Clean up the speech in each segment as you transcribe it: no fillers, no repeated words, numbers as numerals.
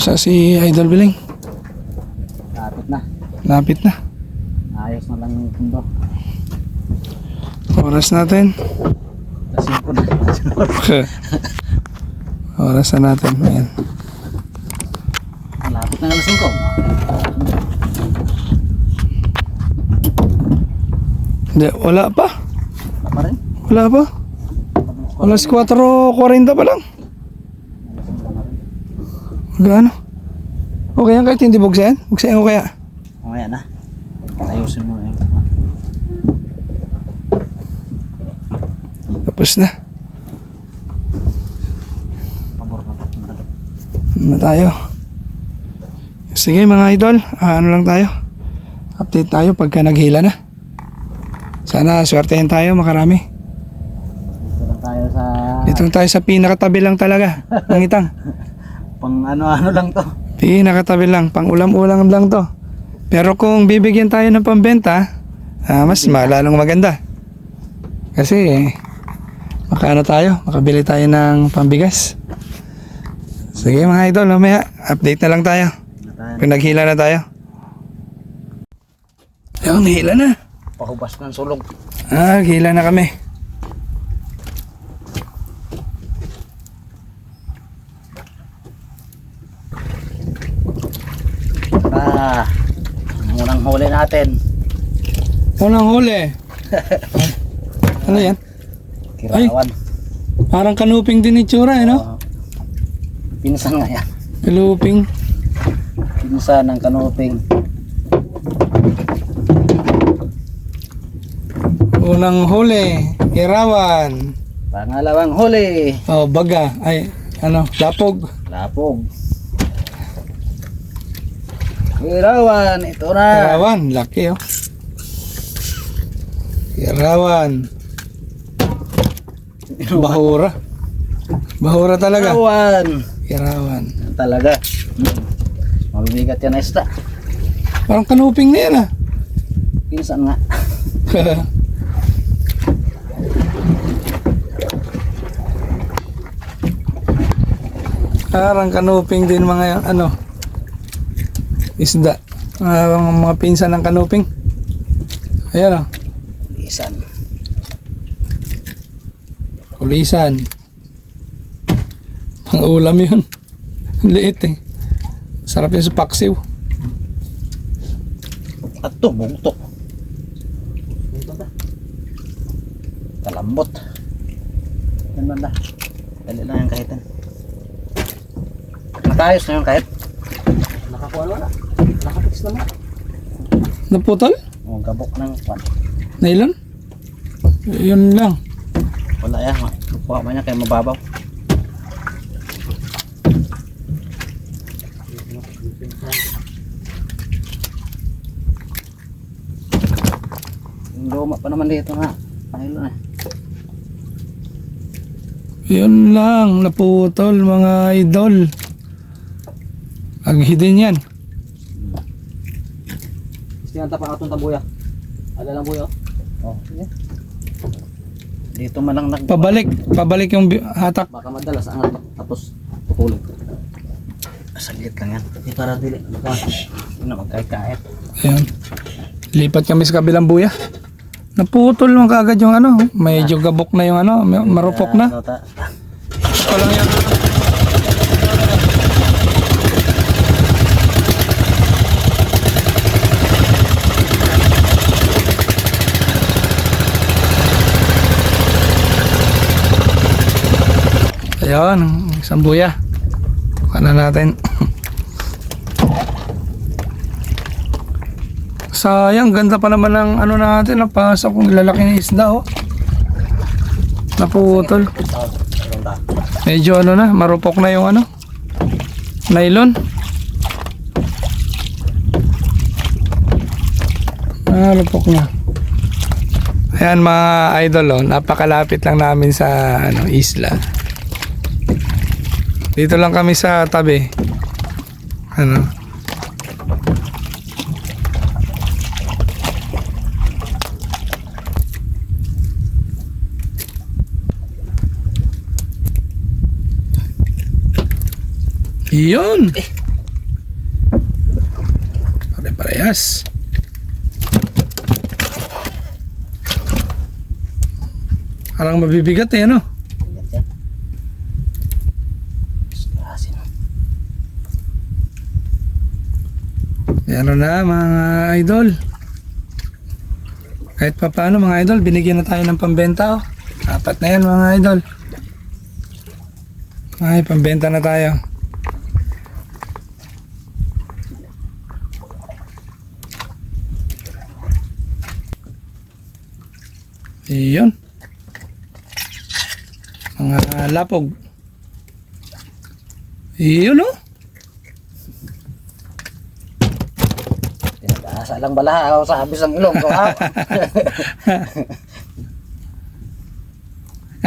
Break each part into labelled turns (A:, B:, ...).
A: siya si Idol Biling.
B: Lapit na.
A: Lapit na.
B: Ayos na lang yung pundo.
A: Oras natin.
B: Kasi po na.
A: Oras na natin. Ayan.
B: Lapit na alas 5.
A: Hindi, wala pa.
B: Wala pa rin.
A: Wala pa. Alas 4:40 pa lang. Gano? Okay yan kahit hindi bugsayan? Bugsayan ko kaya?
B: Mamaya na. Ayusin mo na yun.
A: Tapos na.
B: Pabor na po.
A: Ano tayo? Sige mga idol, ano lang tayo? Update tayo pagka naghila na. Sana swertehin tayo makarami.
B: Dito lang tayo sa...
A: Dito lang tayo sa pinakatabi lang talaga ng itang.
B: Pang ano-ano lang to.
A: Pinakatabi lang, pang ulam-ulam lang to. Pero kung bibigyan tayo ng pambenta, mas malalong maganda. Kasi makaano tayo, makabili tayo ng pambigas. Sige mga idol, mamaya update na lang tayo. Kung naghila na tayo. Ayun, hila na.
B: Pahubas ng sulog.
A: Hila na kami.
B: Unang huli natin.
A: Unang huli. Ano yan?
B: Kirawan.
A: Parang kanuping din itsura, no?
B: Pinsan nga yan.
A: Kanuping.
B: Pinsan ng kanuping.
A: Unang huli, irawan.
B: Pangalawang huli.
A: Baga. Ay, lapog.
B: Lapog. Irawan, ito na.
A: Irawan, laki Irawan. Bahura. Bahura talaga.
B: Irawan.
A: Irawan.
B: Talaga. Mabibigat yan na isda.
A: Parang kanuping na yan
B: Pinsan nga.
A: Parang kanuping din mga isda. Mga pinsan ng kanuping. Ayan
B: Pinsan.
A: Kulisan. Pang ulam yun. Liit Sarap yun sa paksiw.
B: At to, bugtok. Kalambot. Yan banda. Dali lang yung kahitan. Nakayos na yung kahit. Nakakuha wala. Nakapix naman.
A: Naputol?
B: Gabok ng kwan.
A: Nylon? Yun lang.
B: Wala yan. Kuha man niya kaya mababaw. Yung luma pa naman dito nga. Ayun
A: Yun lang. Naputol mga idol. Aghidin yan.
B: Gusto yung tapang atong tabuya. Ala lang buya. Oh, sige. Dito man lang
A: Pabalik yung hatak.
B: baka madalas ang tapos putulog. Saglit lang yan. Di para dili. Magkait-kait.
A: Ayan. Lipat kami sa kabilang buya. Naputol lang kaagad yung medyo gabok na yung marupok na. Ito lang yan. Ayan, isang buya. Buka na natin. Sayang, ganda pa naman ng natin. Napasok kung lalaki ng isda Naputol. Medyo na, marupok na yung nylon. Lupok na. Ayan mga idol napakalapit lang namin sa isla. Dito lang kami sa tabi. Yun. Parehas. Parang mabibigat eh, ano?
B: Ingat yan. Asin.
A: Meron na mga idol. Kahit pa paano mga idol, binigyan na tayo ng pambenta oh. Apat na yan mga idol. Ay, pambenta na tayo. Iyon. Mga lapog. Iyon oh.
B: Pinag-aasa lang bala ako sa habis ng ilong ko.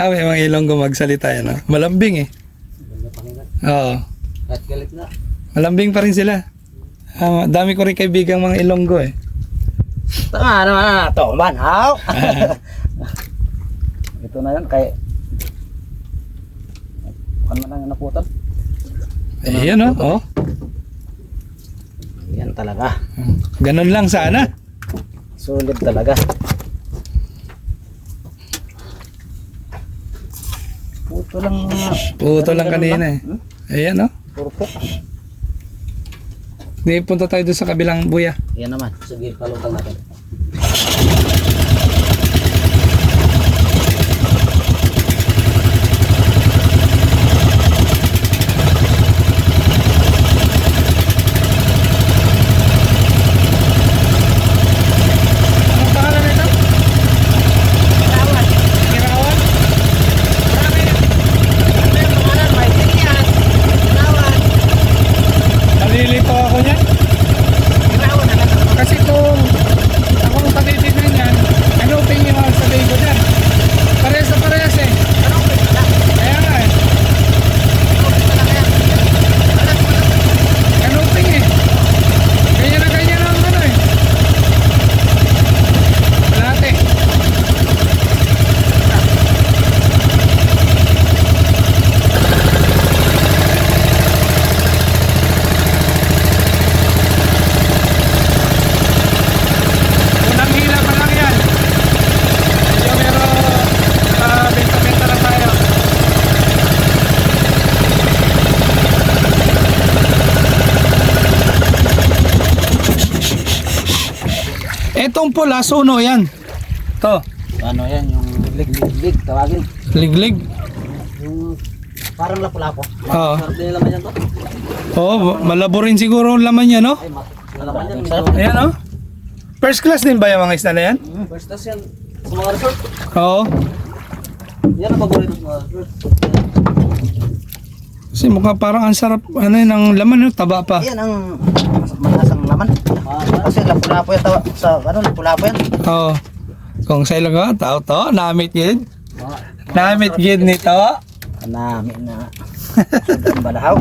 A: May mga Ilonggo magsalita yan. Malambing eh. Oo.
B: At galit na.
A: Malambing pa rin sila. Dami ko rin kaibigang mga Ilonggo eh.
B: Tama naman na. Ito man. Haw. Ito na yun. Kay... Ano man ang naputan?
A: Ayan oh.
B: Yan talaga.
A: Ganun lang sana.
B: Sulit talaga. Puto lang.
A: Puto lang kanina eh. Ayan oh.
B: Purpok.
A: Di punta tayo doon sa kabilang buya.
B: Yan naman. Sige, palutang natin.
A: Anong pangalan nito?
B: Kirawan.
A: Kirawan?
B: May pangalan, may tingyan. Kirawan.
A: Nalilito ako niyan.
B: Kirawan na lang.
A: Kasi kung akong patitignan niyan, ano opinion ang sabihin ko dyan? Parehas na parehas eh.
B: Anong pala?
A: Kaya nga eh.
B: Anong pala kaya? Alam mo na.
A: Ano opinion eh. Ganyan ang ano eh. Lahat eh. Unang hila pa lang yan. Medyo benta-benta lang tayo. Etong pula, suno yan. To,
B: Ano yan? Yung lig tawagin.
A: liglig.
B: Yung parang lapu-lapo.
A: Oo.
B: Sarap din laman yan to.
A: Oo, malabo rin siguro ang laman niya, no?
B: Ay, laman yan. Sarap.
A: Ayan, no? First class din ba yung mga isda na yan?
B: First class yan. Sa mga resort.
A: Oo.
B: Yan ang paborito sa mga resort.
A: Kasi mukha parang ang sarap, ano yun, ang laman, no? Taba pa.
B: Yan ang malasang laman. Kasi lapu-lapo yan. Sa ano, lapu-lapo yan.
A: Oo. Kung sa ilang ka, tao to, namit yun. Namit yun nito.
B: Namin na. Sudang balahaw.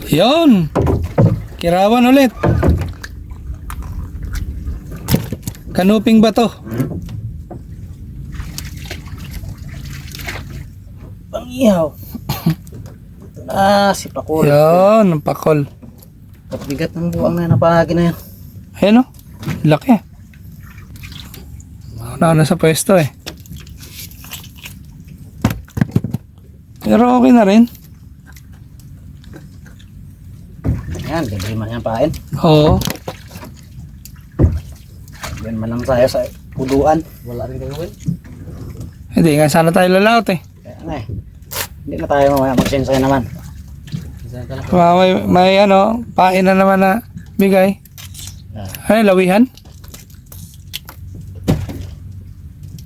A: Yun. Kirawan ulit. Kanuping ba to?
B: Pangihaw. Si Pakul.
A: Yun, ang pakol.
B: Bigat ng buwang na napahagi na yan.
A: Ayan, no? Laki. Nauna sa pwesto eh. Pero okay na rin.
B: Yan, libre man yan pain.
A: Oo.
B: Yan man lang tayo sa puduan. Wala rin gagawin.
A: Hindi nga sana tayo lalaot eh.
B: Kaya nga eh. Hindi na tayo mamaya magsensay naman.
A: May ano, pain na naman na bigay. Ay, lawihan.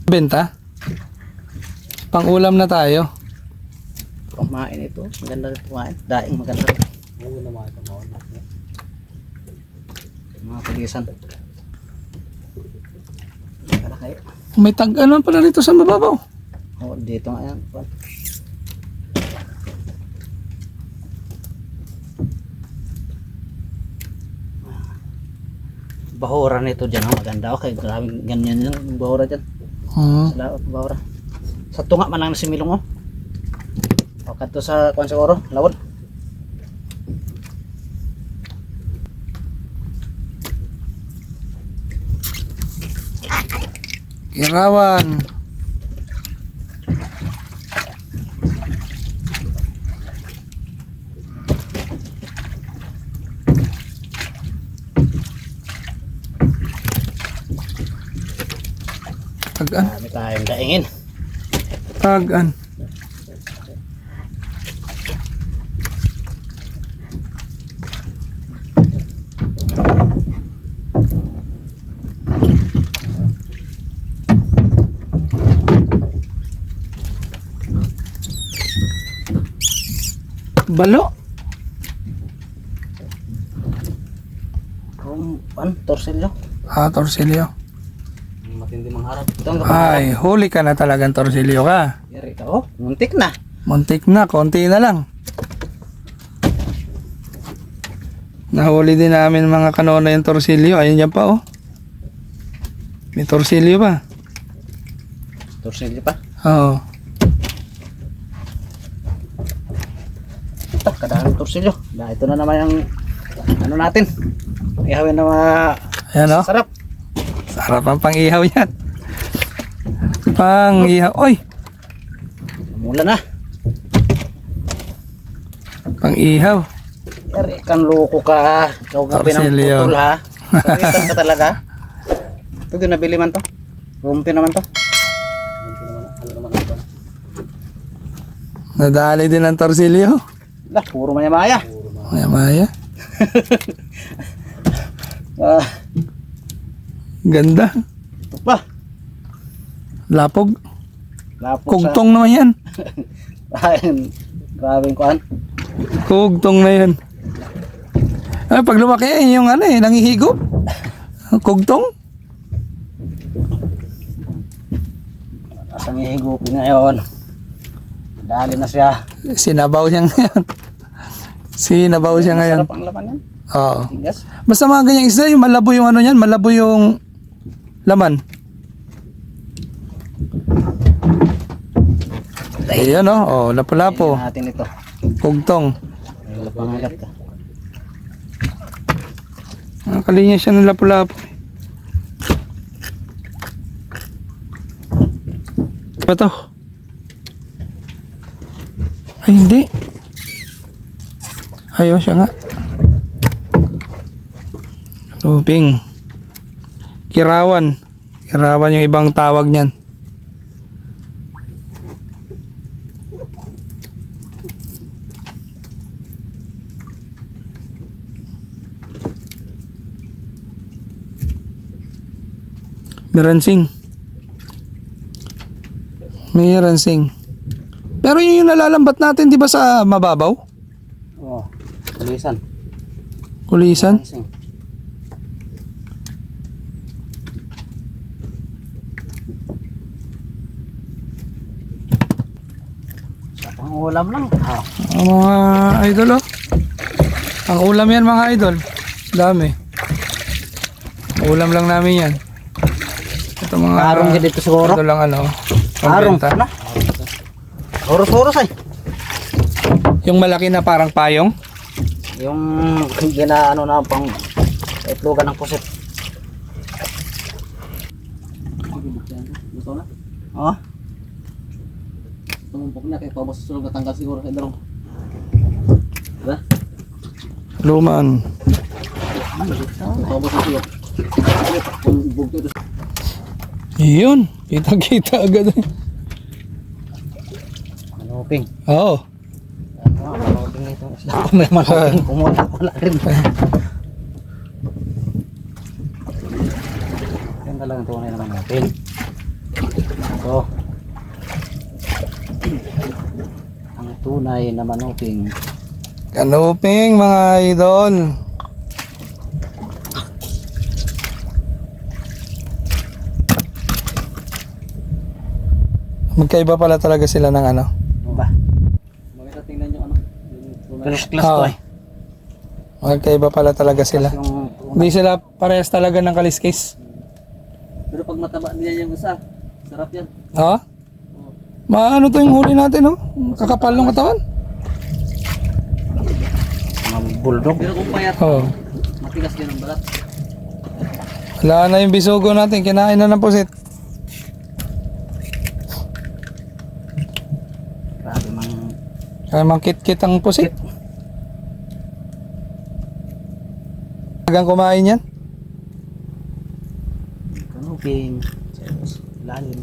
A: Benta. Pang-ulam na tayo.
B: Kumain ito. Maganda rin kumain. Daing maganda rin. Mga tulisan. Kala kayo.
A: May tag ano pala rito sa mababaw.
B: Oo, dito nga yan. Bahura nito dyan, oh, maganda. Okay, maraming ganyan yan. Bahura dyan. Sa laot, bahura. Sa tunga man lang na si Milong, oh. Kadto sa kuan siguro, lawon.
A: Kirawan. Tagan.
B: Dami tayong daingin.
A: Tagan. Balo.
B: Torsilyo.
A: Torsilyo.
B: Matindi mangharap. Ito ang
A: Ay, huli ka na talagang torsilyo ka.
B: Yari ka, oh. Muntik na.
A: Muntik na, konti na lang. Nahuli din namin mga kanona yung torsilyo. Ayun yan pa, oh. May torsilyo pa.
B: Torsilyo pa.
A: Oo.
B: Ito, kadaming torsilyo. Ito na naman yung ano natin. Ihawin na
A: Ayan, oh.
B: sarap.
A: Sarap ang pang-ihaw yan. Pang-ihaw. Oy!
B: Mula na.
A: Pang-ihaw.
B: Yari kang loko ka. Ikaw ka
A: Torsilyo.
B: pinang putol ha. Saritan ka talaga. Ito din nabili man to. Rumpi naman to.
A: Nadali din ang torsilyo.
B: Lah, puro maya-maya.
A: Maya-maya.
B: Ah,
A: Ganda.
B: ito pa.
A: Lapog.
B: Lapos
A: Kugtong naman yan.
B: Grabe yung kuhan.
A: Kugtong na yan. Ay, pag lumaki yung ano eh, nangihigop. Kugtong.
B: Asang ihigupin ngayon. Dali na siya.
A: Sinabaw siya ngayon. Sinabaw siya ngayon.
B: Sarap ang laman yan.
A: Oo.
B: Tigas.
A: Basta mga ganyang isda, yung malabo yung ano yan, malabo yung laman. Ayan o, oh, lapo-lapo.
B: Tingnan natin ito.
A: Kugtong.
B: May lapangagat ka.
A: Nakalinya siya ng lapo-lapo. Ano to? Ay, hindi. Ayaw siya nga. Luping. Kirawan. Kirawan yung ibang tawag niyan. Meransing. May ransing. Pero yun yung nalalambat natin, di ba sa mababaw?
B: Oh, kulisan.
A: Kulisan?
B: Sing. Sa pang-ulam lang. Ah,
A: Ang mga idol, oh. Ang ulam yan, mga idol. Dami. Ulam lang namin yan. Ito mga
B: arong ka dito siguro.
A: ito lang ano.
B: Arong.
A: pambenta.
B: Ano? Oros-oros ay.
A: Yung malaki na parang payong.
B: Yung ginaano na pang itlogan ng pusit. Gusto na? Oo. Tumumpok na kaya pabos susunod na tanggal siguro sa dalong. Diba?
A: Luman.
B: Pabos na siguro. Kung bugto ito.
A: Yun. Kita-kita agad.
B: Manuping.
A: Oo.
B: Manuping nito. May manuping. Kumula rin. Yan talagang tunay na manuping. So, ang tunay na manuping.
A: Kanuping, mga idol. Magkaiba pala talaga sila ng ano.
B: Ano ba? Maganda tingnan nyo ano. First class to
A: Oo.
B: eh.
A: Magkaiba pala talaga sila.
B: Yung,
A: Hindi sila parehas talaga ng kaliskis.
B: pero pag mataba niya yung isa, sarap yan.
A: Oo? Maano to yung huli natin, no? Kakapal ng katawan.
B: Mga bulldog. Pero kung payat,
A: Oo.
B: matigas din ang balat.
A: Wala na yung bisugo natin. Kinain na ng pusit.
B: Grabe mang
A: Kaya mangkit-kit ang pusit. Tagang kumain yan.
B: kanuping. Lalim.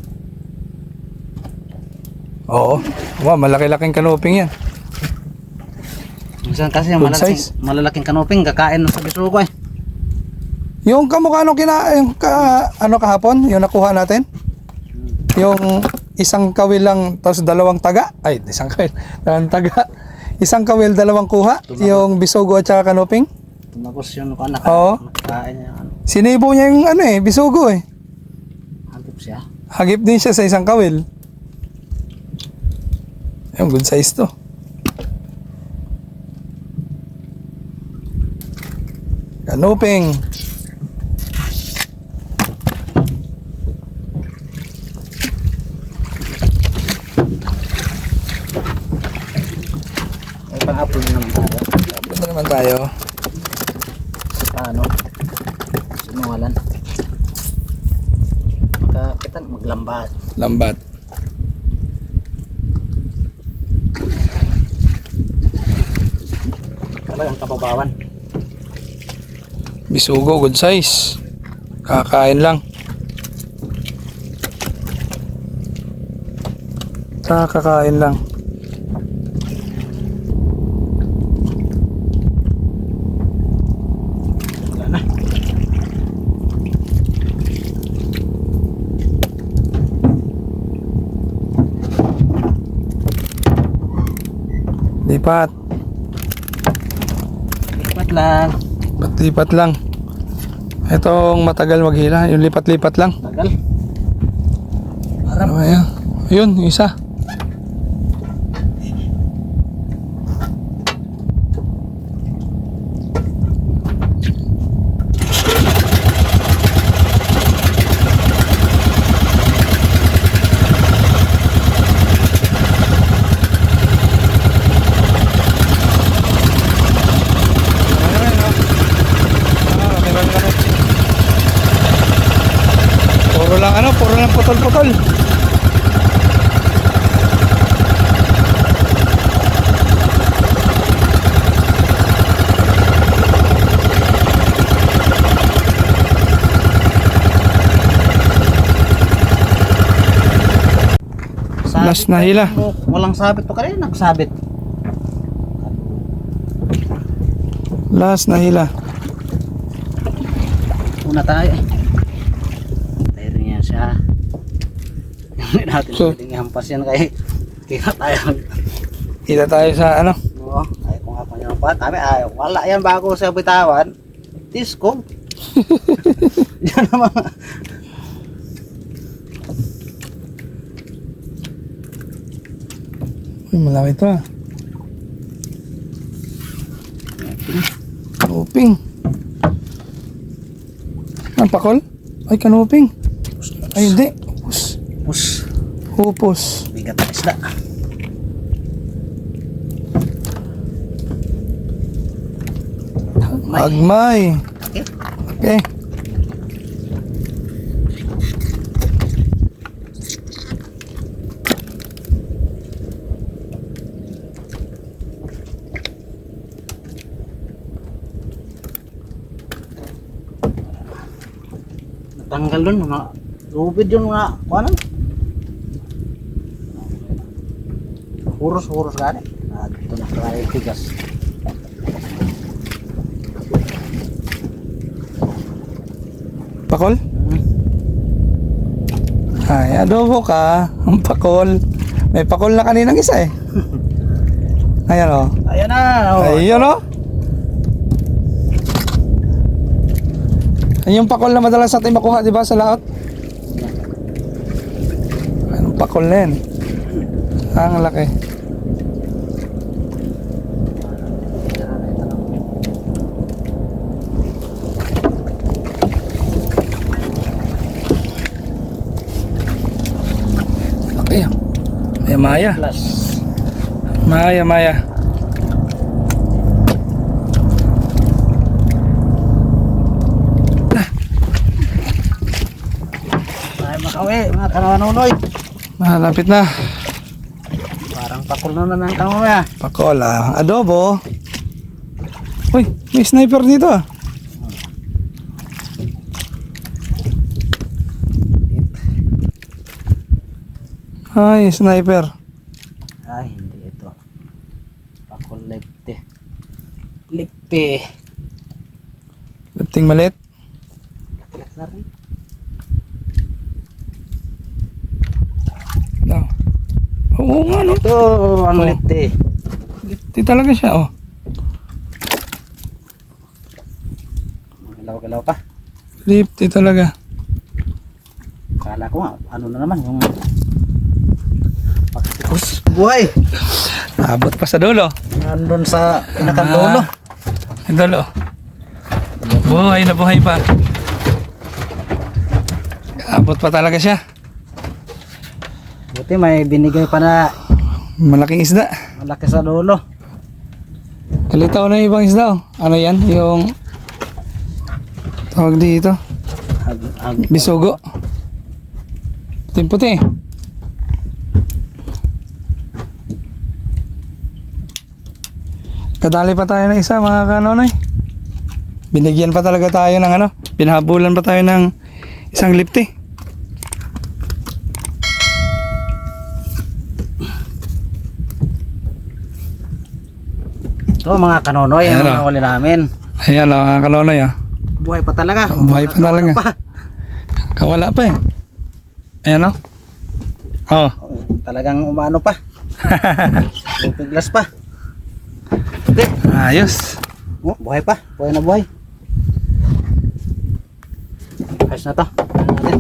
A: Oo. Wow, malaki-laking kanuping yan.
B: Minsan kasi yung
A: Good size.
B: malalaking kanuping kakain sa bisugo eh.
A: Yung kamukha nung ano kahapon, yung nakuha natin? Yung isang kawil lang, tapos dalawang taga? Ay, isang kawil, dalawang taga. Isang kawil, dalawang kuha? Yung bisugo at saka kanuping?
B: Tumagos yun ko
A: Oo.
B: nakakain niya ano.
A: Sinibo niya yung ano eh, bisugo eh.
B: Hantip siya.
A: Hagip din siya sa isang kawil. Yung good size to. Kanuping.
B: May pang-upload na naman tayo.
A: Ito naman tayo.
B: Paano? Sinuwalan. Kita maglambat.
A: Lambat.
B: Talagang kababawan.
A: Bisugo, good size. Kakain lang. Kakain lang.
B: Wala na.
A: Lipat.
B: Lipat lang.
A: Lipat lang. Itong matagal maghila. Yung lipat-lipat lang.
B: Tagal.
A: Ano yan? Yun, yung isa. Puro lang putol-putol. Last na hila.
B: Walang sabit to kanina, nagsabit.
A: Last na hila.
B: Una tayo eh. Tayo rin yan siya. Hindi natin
A: So,
B: pwedeng ihampas yan kay kita tayo.
A: Kita tayo sa ano.
B: Oo, ayaw ko nga pa niya pa. Tabi ayaw. Wala yan bago sa bitawan. Disco. Yan naman.
A: Uy, malaki ito ah. Kanuping. Ang pakol? Ay, kanuping. Ay, hindi. Hupos.
B: Pus.
A: Hupos.
B: Bigat na isda.
A: Agmay.
B: Okay.
A: Okay.
B: Natanggal dun mga lubid yung mga kuanan. Huros gani. Ito na kaya tigas.
A: Pakol? Ay, adobo ka. Ang pakol. May pakol na kaninang isa eh. Ayan o.
B: Ayan na. Oh.
A: Ayun o. Ay, yung pakol na madalas natin makuha, di ba, sa laot? Anong pakol na yan? Ang laki. Laki yan. Maya.
B: Plus.
A: Maya.
B: Ay, makawi, mga kananunoy.
A: Malapit na.
B: Parang pakul na ng kananunoy ah.
A: Pakola. Adobo. Uy, may sniper dito ah. Ay, sniper.
B: Ay, hindi ito. Pakul ligte. Ligte.
A: Dating malit.
B: Sorry.
A: No. Oo nga no.
B: Ito, ang
A: Oh.
B: ligte.
A: Di talaga siya oh.
B: Galaw-galaw pa.
A: Lipty talaga.
B: Kala ko nga, ano na naman yung pagkikos. Buhay!
A: Abot pa sa dulo.
B: Nandun sa pinakantolo.
A: Sa dulo. Buhay na buhay pa. Abot pa talaga siya.
B: Buti may binigay pa na
A: Malaking isda.
B: malaki sa dulo.
A: Kalitaw na yung ibang isda oh. Ano yan? Yung tawag dito. Bisugo. Puting-puti. Kadali pa tayo ng isa mga kanonoy. Binigyan pa talaga tayo ng ano. Pinahabulan pa tayo ng isang lipti.
B: Ito mga kanonoy,
A: Ayan,
B: ang
A: oh.
B: huli namin.
A: Ayan mga kanonoy ah.
B: Buhay pa talaga.
A: Buhay pa talaga. Kawala pa eh. Ayan oh. Oh.
B: Talagang umano pa. Piglas pa. Okay.
A: Ayos.
B: Oh, buhay pa. Buhay na buhay. Ayos na to. Ano natin?